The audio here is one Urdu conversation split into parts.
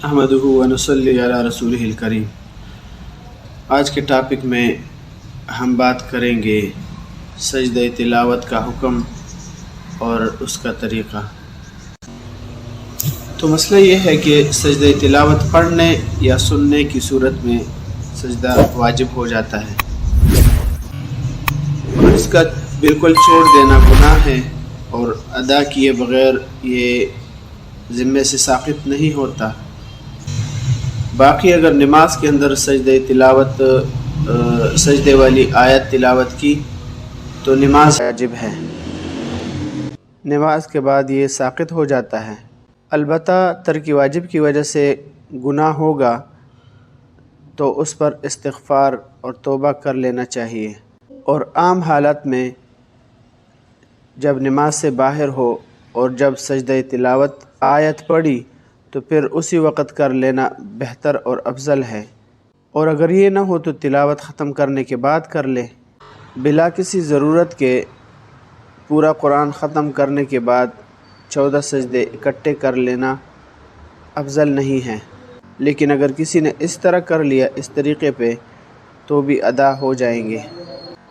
احمدہ و نصلی علی رسولہ الکریم۔ آج کے ٹاپک میں ہم بات کریں گے سجدہ تلاوت کا حکم اور اس کا طریقہ۔ تو مسئلہ یہ ہے کہ سجدہ تلاوت پڑھنے یا سننے کی صورت میں سجدہ واجب ہو جاتا ہے اور اس کا بالکل چھوڑ دینا گناہ ہے اور ادا کیے بغیر یہ ذمے سے ساقط نہیں ہوتا۔ باقی اگر نماز کے اندر سجدے والی آیت تلاوت کی تو نماز واجب ہے، نماز کے بعد یہ ساقط ہو جاتا ہے۔ البتہ ترک واجب کی وجہ سے گناہ ہوگا تو اس پر استغفار اور توبہ کر لینا چاہیے، اور عام حالت میں جب نماز سے باہر ہو اور جب سجدہ تلاوت آیت پڑھی تو پھر اسی وقت کر لینا بہتر اور افضل ہے، اور اگر یہ نہ ہو تو تلاوت ختم کرنے کے بعد کر لے۔ بلا کسی ضرورت کے پورا قرآن ختم کرنے کے بعد 14 سجدے اکٹھے کر لینا افضل نہیں ہے، لیکن اگر کسی نے اس طرح کر لیا اس طریقے پہ تو بھی ادا ہو جائیں گے،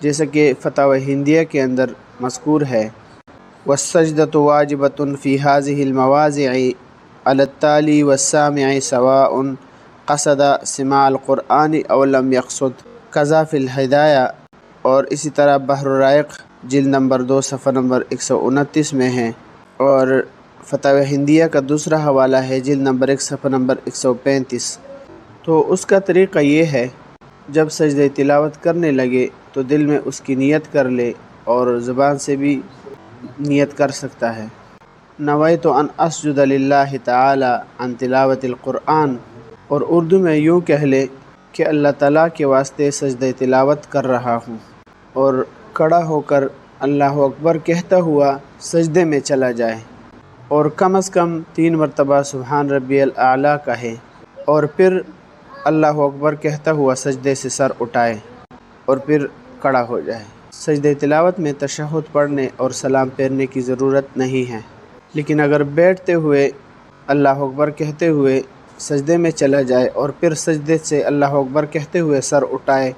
جیسا کہ فتاوی ہندیہ کے اندر مذکور ہے: وَالسَّجْدَةُ وَاجِبَةٌ فِي هَذِهِ الْمَوَاضِعِ عَلَى التَّالِي وَالسَّامِعِ سَوَاءٌ قَصَدَ سِمَاعَ الْقُرْآنِ أَوْ لَمْ يَقْصُدْ كَذَا فِي الْہدایہ، اور اسی طرح بحر الرائق جلد نمبر 2 صفحہ نمبر 129 میں ہے، اور فتاوی ہندیہ کا دوسرا حوالہ ہے جلد نمبر 1 صفحہ نمبر 135۔ تو اس کا طریقہ یہ ہے، جب سجدہ تلاوت کرنے لگے تو دل میں اس کی نیت کر لے، اور زبان سے بھی نیت کر سکتا ہے: نویت ان اسجد للہ تعالی عن تلاوت القرآن، اور اردو میں یوں کہہ لے کہ اللہ تعالیٰ کے واسطے سجدہ تلاوت کر رہا ہوں، اور کھڑا ہو کر اللہ اکبر کہتا ہوا سجدے میں چلا جائے، اور کم از کم 3 مرتبہ سبحان ربی الاعلیٰ کہے، اور پھر اللہ اکبر کہتا ہوا سجدے سے سر اٹھائے اور پھر کھڑا ہو جائے۔ سجدہ تلاوت میں تشہد پڑھنے اور سلام پھیرنے کی ضرورت نہیں ہے، لیکن اگر بیٹھتے ہوئے اللہ اکبر کہتے ہوئے سجدے میں چلا جائے اور پھر سجدے سے اللہ اکبر کہتے ہوئے سر اٹھائے،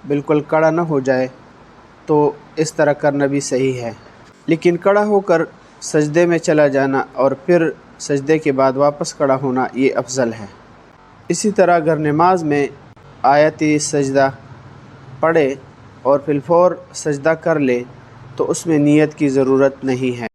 بالکل کھڑا نہ ہو جائے، تو اس طرح کرنا بھی صحیح ہے، لیکن کھڑا ہو کر سجدے میں چلا جانا اور پھر سجدے کے بعد واپس کھڑا ہونا یہ افضل ہے۔ اسی طرح اگر نماز میں آیت سجدہ پڑھے اور فی الفور سجدہ کر لے تو اس میں نیت کی ضرورت نہیں ہے۔